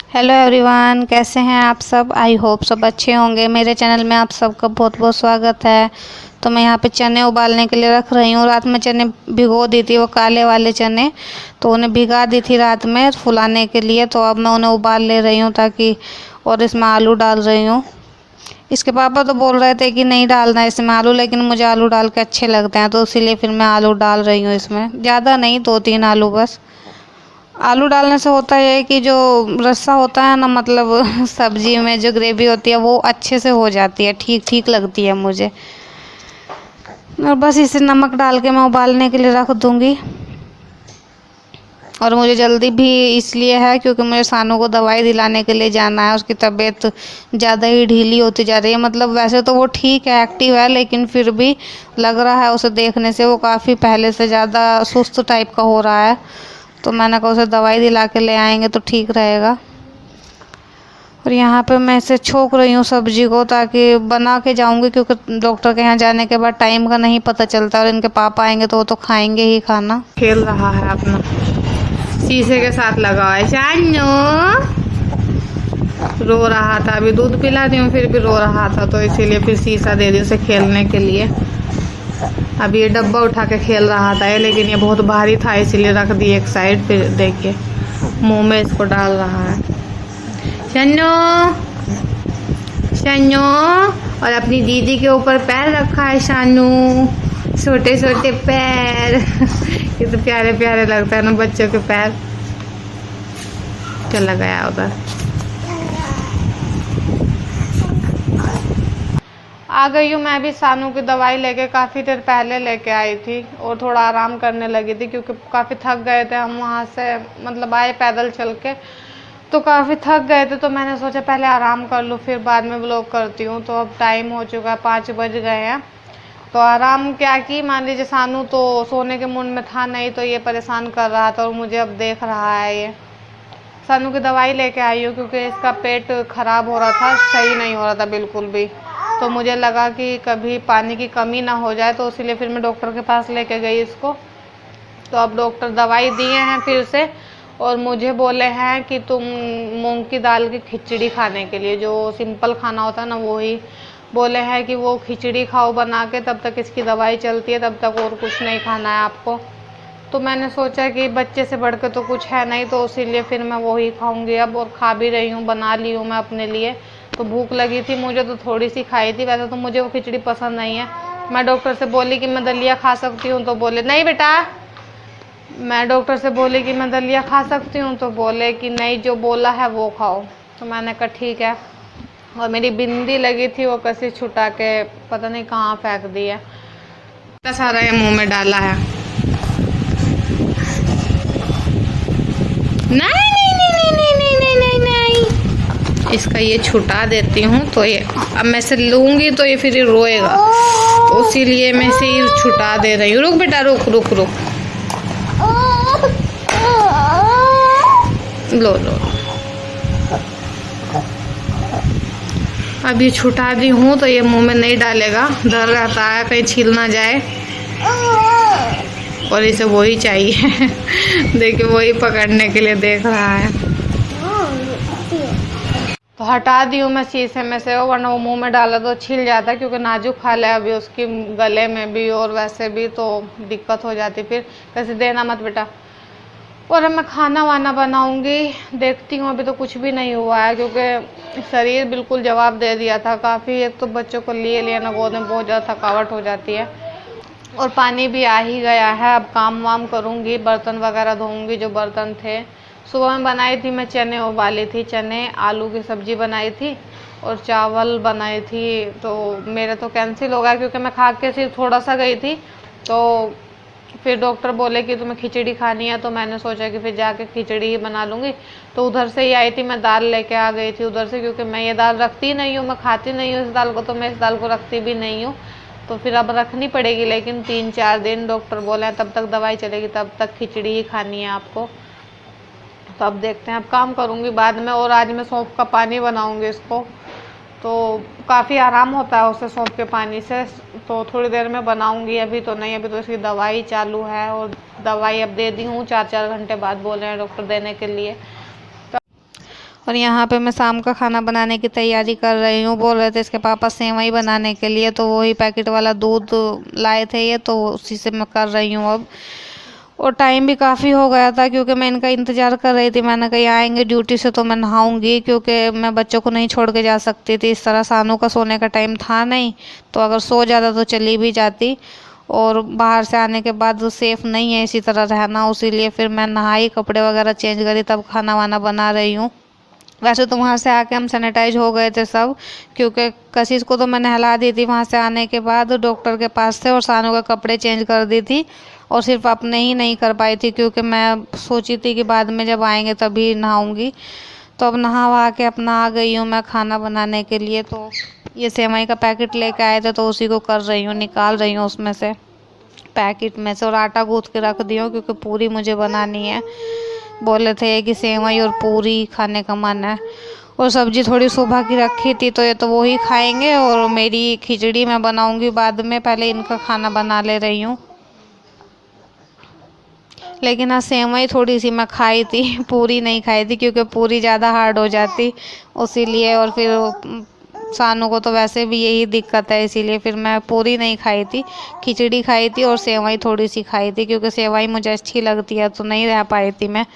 Hello everyone, कैसे हैं आप सब। आई होप सब अच्छे होंगे। मेरे चैनल में आप सबका बहुत बहुत स्वागत है। तो मैं यहाँ पे चने उबालने के लिए रख रही हूँ। रात में चने भिगो दी थी, वो काले वाले चने, तो उन्हें भिगा दी थी रात में फुलाने के लिए। तो अब मैं उन्हें उबाल ले रही हूँ ताकि, और इसमें आलू डाल रही हूँ। इसके पापा तो बोल रहे थे कि नहीं डालना है इसमें आलू, लेकिन मुझे आलू डाल के अच्छे लगते हैं, तो इसीलिए फिर मैं आलू डाल रही हूँ इसमें। ज़्यादा नहीं, 2-3 आलू बस। आलू डालने से होता है कि जो रस्सा होता है ना, मतलब सब्जी में जो ग्रेवी होती है वो अच्छे से हो जाती है, ठीक ठीक लगती है मुझे। और बस इसे नमक डाल के मैं उबालने के लिए रख दूँगी। और मुझे जल्दी भी इसलिए है क्योंकि मुझे सानू को दवाई दिलाने के लिए जाना है। उसकी तबीयत ज़्यादा ही ढीली होती जा रही है। मतलब वैसे तो वो ठीक है, एक्टिव है, लेकिन फिर भी लग रहा है उसे देखने से वो काफ़ी पहले से ज़्यादा सुस्त टाइप का हो रहा है। तो मैंने कहा उसे दवाई दिला के ले आएंगे तो ठीक रहेगा। और यहाँ पे मैं इसे छोक रही हूँ सब्जी को, ताकि बना के जाऊँगी, क्योंकि डॉक्टर के यहाँ जाने के बाद टाइम का नहीं पता चलता। और इनके पापा आएंगे तो वो तो खाएंगे ही खाना। खेल रहा है अपना, शीशे के साथ लगा है। शानू रो रहा था, अभी दूध पिला दी हूँ फिर भी रो रहा था, तो इसीलिए फिर शीशा दे दी उसे खेलने के लिए। अब ये डब्बा उठा के खेल रहा था, लेकिन ये बहुत भारी था इसीलिए रख दी एक साइड। फिर देखिए मुंह में इसको डाल रहा है। शन्नो शन्नो, और अपनी दीदी के ऊपर पैर रखा है शानू, छोटे छोटे पैर। ये तो प्यारे प्यारे लगता है ना बच्चों के पैर। चला गया उधर। आ गई हूँ मैं भी सानू की दवाई लेके। काफ़ी देर पहले लेके आई थी और थोड़ा आराम करने लगी थी, क्योंकि काफ़ी थक गए थे हम वहाँ से, मतलब आए पैदल चल के, तो काफ़ी थक गए थे। तो मैंने सोचा पहले आराम कर लूँ, फिर बाद में व्लॉग करती हूँ। तो अब टाइम हो चुका है, 5 बज गए हैं। तो आराम क्या की, मान लीजिए सानू तो सोने के मूड में था नहीं, तो ये परेशान कर रहा था और मुझे अब देख रहा है। ये सानू की दवाई लेके आई हूँ क्योंकि इसका पेट ख़राब हो रहा था, सही नहीं हो रहा था बिल्कुल भी। तो मुझे लगा कि कभी पानी की कमी ना हो जाए, तो इसीलिए फिर मैं डॉक्टर के पास लेके गई इसको। तो अब डॉक्टर दवाई दिए हैं फिर से, और मुझे बोले हैं कि तुम मूंग की दाल की खिचड़ी खाने के लिए, जो सिंपल खाना होता है ना, वो ही बोले हैं कि वो खिचड़ी खाओ बना के, तब तक इसकी दवाई चलती है, तब तक और कुछ नहीं खाना है आपको। तो मैंने सोचा कि बच्चे से बढ़ के तो कुछ है नहीं, तो इसीलिए फिर मैं वही खाऊंगी अब। और खा भी रही हूँ, बना ली हूँ मैं अपने लिए। तो भूख लगी थी मुझे, तो थोड़ी सी खाई थी। वैसे तो मुझे वो खिचड़ी पसंद नहीं है। मैं डॉक्टर से बोली कि मैं दलिया खा सकती हूँ, तो बोले नहीं बेटा। मैं डॉक्टर से बोली कि मैं दलिया खा सकती हूँ, तो बोले कि नहीं, जो बोला है वो खाओ। तो मैंने कहा ठीक है। और मेरी बिंदी लगी थी, वो कसी छुटा के पता नहीं कहाँ फेंक दी है। इतना सारा ये मुँह में डाला है। नहीं नहीं नहीं नहीं नहीं नहीं नहीं नहीं, इसका ये छुटा देती हूँ। तो ये अब मैं से लूँगी तो ये फिर रोएगा, तो इसीलिए मैं इसे छुटा दे रही हूँ। रुक बेटा, रुक रुक रुक, लो लो। अब ये छुटा दी हूँ तो ये मुंह में नहीं डालेगा, डर रहता है कहीं छील ना जाए, और इसे वही चाहिए। देखिए वही पकड़ने के लिए देख रहा है। तो हटा दी हूँ मैं शीशे में से, वरना वो मुंह में डाला तो छिल जाता, क्योंकि नाजुक खाल है अभी उसकी, गले में भी और वैसे भी, तो दिक्कत हो जाती फिर। कैसे देना मत बेटा। और अब मैं खाना वाना बनाऊंगी, देखती हूँ। अभी तो कुछ भी नहीं हुआ है, क्योंकि शरीर बिल्कुल जवाब दे दिया था काफ़ी। एक तो बच्चों को लिए लिए ना गोद में बहुत ज़्यादा थकावट हो जाती है, और पानी भी आ ही गया है। अब काम वाम करूँगी, बर्तन वगैरह धोऊंगी जो बर्तन थे। सुबह में बनाई थी मैं चने उबाली थी, चने आलू की सब्ज़ी बनाई थी और चावल बनाई थी। तो मेरा तो कैंसिल हो गया, क्योंकि मैं खा के सिर्फ थोड़ा सा गई थी। तो फिर डॉक्टर बोले कि तुम्हें खिचड़ी खानी है, तो मैंने सोचा कि फिर जाके खिचड़ी ही बना लूँगी। तो उधर से ही आई थी मैं, दाल लेके आ गई थी उधर से, क्योंकि मैं ये दाल रखती नहीं हूँ, मैं खाती नहीं हूँ इस दाल को, तो मैं इस दाल को रखती भी नहीं हूँ। तो फिर अब रखनी पड़ेगी, लेकिन 3-4 दिन डॉक्टर बोले हैं तब तक दवाई चलेगी, तब तक खिचड़ी ही खानी है आपको। तो अब देखते हैं, अब काम करूँगी बाद में। और आज मैं सौंफ का पानी बनाऊँगी इसको, तो काफ़ी आराम होता है उससे, सौंफ के पानी से। तो थोड़ी देर में बनाऊंगी, अभी तो नहीं, अभी तो इसकी दवाई चालू है। और दवाई अब दे दी हूँ, 4-4 घंटे बाद बोले हैं डॉक्टर देने के लिए। और यहाँ पे मैं शाम का खाना बनाने की तैयारी कर रही हूँ। बोल रहे थे इसके पापा सेवई बनाने के लिए, तो वही पैकेट वाला दूध लाए थे ये, तो उसी से मैं कर रही हूँ अब। और टाइम भी काफ़ी हो गया था क्योंकि मैं इनका इंतज़ार कर रही थी। मैंने कहा आएंगे ड्यूटी से तो मैं नहाऊंगी, क्योंकि मैं बच्चों को नहीं छोड़ के जा सकती थी इस तरह। सानू का सोने का टाइम था नहीं, तो अगर सो जाता तो चली भी जाती, और बाहर से आने के बाद सेफ़ नहीं है इसी तरह रहना। इसीलिए फिर मैं नहाई, कपड़े वगैरह चेंज करी, तब खाना वाना बना रही हूँ। वैसे तो वहाँ से आके हम सैनिटाइज हो गए थे सब, क्योंकि कशिश को तो मैं नहला दी थी वहाँ से आने के बाद डॉक्टर के पास से, और सानू के कपड़े चेंज कर दी थी। और सिर्फ अपने ही नहीं कर पाई थी, क्योंकि मैं सोची थी कि बाद में जब आएंगे तभी नहाऊंगी। तो अब नहा वहा के अपना आ गई हूँ मैं खाना बनाने के लिए। तो ये सेवई का पैकेट लेके आए थे, तो उसी को कर रही हूँ, निकाल रही हूँ उसमें से, पैकेट में से। और आटा गूँथ के रख दी हूँ क्योंकि पूरी मुझे बनानी है। बोले थे कि सेवई और पूरी खाने का मन है। और सब्जी थोड़ी सुबह की रखी थी, तो ये तो वो ही खाएंगे, और मेरी खिचड़ी मैं बनाऊंगी बाद में, पहले इनका खाना बना ले रही हूँ। लेकिन हाँ, सेवई थोड़ी सी मैं खाई थी, पूरी नहीं खाई थी, क्योंकि पूरी ज़्यादा हार्ड हो जाती इसीलिए। और फिर सानू को तो वैसे भी यही दिक्कत है, इसीलिए फिर मैं पूरी नहीं खाई थी, खिचड़ी खाई थी और सेवई थोड़ी सी खाई थी, क्योंकि सेवई मुझे अच्छी लगती है तो नहीं रह पाई थी मैं।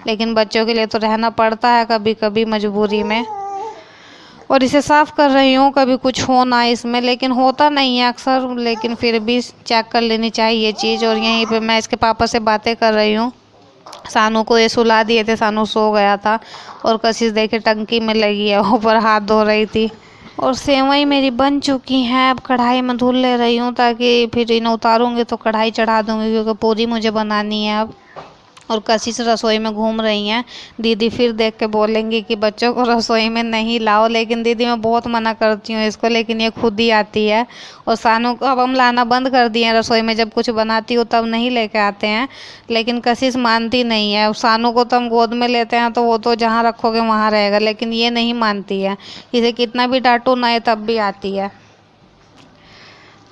लेकिन बच्चों के लिए तो रहना पड़ता है कभी कभी मजबूरी में। और इसे साफ़ कर रही हूँ, कभी कुछ हो ना इसमें, लेकिन होता नहीं है अक्सर, लेकिन फिर भी चेक कर लेनी चाहिए चीज़। और यहीं पे मैं इसके पापा से बातें कर रही हूँ। सानू को ये सुला दिए थे, सानू सो गया था, और कशिश देखे टंकी में लगी है, ऊपर हाथ धो रही थी। और सेवई मेरी बन चुकी हैं, अब कढ़ाई में धुल ले रही हूँ, ताकि फिर इन्हें उतारूँगी तो कढ़ाई चढ़ा दूँगी, क्योंकि पूरी मुझे बनानी है अब। और कशिश रसोई में घूम रही हैं। दीदी फिर देख के बोलेंगी कि बच्चों को रसोई में नहीं लाओ, लेकिन दीदी मैं बहुत मना करती हूँ इसको, लेकिन ये खुद ही आती है। और सानू को अब हम लाना बंद कर दिए हैं रसोई में, जब कुछ बनाती हो तब नहीं लेके आते हैं, लेकिन कशिश मानती नहीं है। सानू को तो हम गोद में लेते हैं, तो वो तो जहाँ रखोगे वहाँ रहेगा, लेकिन ये नहीं मानती है। इसे कितना भी डांटो ना, ये तब भी आती है।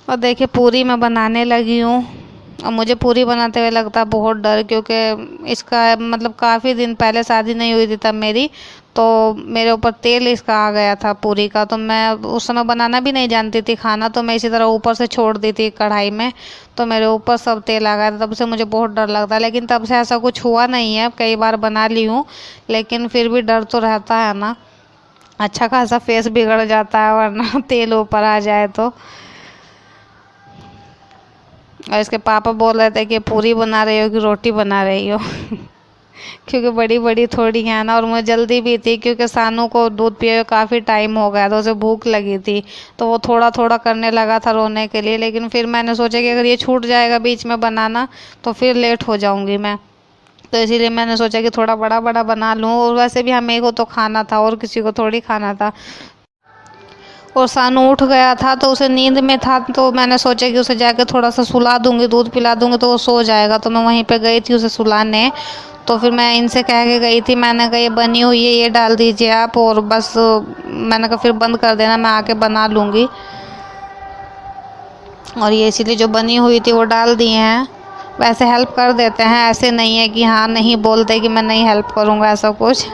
और देखिए पूरी मैं बनाने लगी हूँ। और मुझे पूरी बनाते हुए लगता है बहुत डर, क्योंकि इसका मतलब काफ़ी दिन पहले शादी नहीं हुई थी तब मेरी, तो मेरे ऊपर तेल इसका आ गया था पूरी का। तो मैं उस समय बनाना भी नहीं जानती थी खाना, तो मैं इसी तरह ऊपर से छोड़ दी थी कढ़ाई में, तो मेरे ऊपर सब तेल आ गया था। तब से मुझे बहुत डर लगता है, लेकिन तब से ऐसा कुछ हुआ नहीं है। कई बार बना ली हूँ, लेकिन फिर भी डर तो रहता है ना। अच्छा खासा फेस बिगड़ जाता है वरना तेल ऊपर आ जाए तो। और इसके पापा बोल रहे थे कि पूरी बना रही हो कि रोटी बना रही हो क्योंकि बड़ी बड़ी थोड़ी है ना, और मुझे जल्दी भी थी, क्योंकि सानू को दूध पिए हुए काफ़ी टाइम हो गया था, उसे भूख लगी थी, तो वो थोड़ा थोड़ा करने लगा था रोने के लिए। लेकिन फिर मैंने सोचा कि अगर ये छूट जाएगा बीच में बनाना तो फिर लेट हो जाऊंगी मैं, तो इसीलिए मैंने सोचा कि थोड़ा बड़ा बड़ा बना लूँ। और वैसे भी हमें को तो खाना था, और किसी को थोड़ी खाना था। और सानू उठ गया था, तो उसे नींद में था, तो मैंने सोचा कि उसे जाके थोड़ा सा सुला दूंगी, दूध पिला दूंगी तो वो सो जाएगा। तो मैं वहीं पे गई थी उसे सुलाने। तो फिर मैं इनसे कह के गई थी, मैंने कहा ये बनी हुई है, ये डाल दीजिए आप, और बस मैंने कहा फिर बंद कर देना, मैं आके बना लूँगी। और ये इसीलिए जो बनी हुई थी वो डाल दिए हैं। वैसे हेल्प कर देते हैं, ऐसे नहीं है कि हाँ नहीं बोलते कि मैं नहीं हेल्प करूँगा, ऐसा कुछ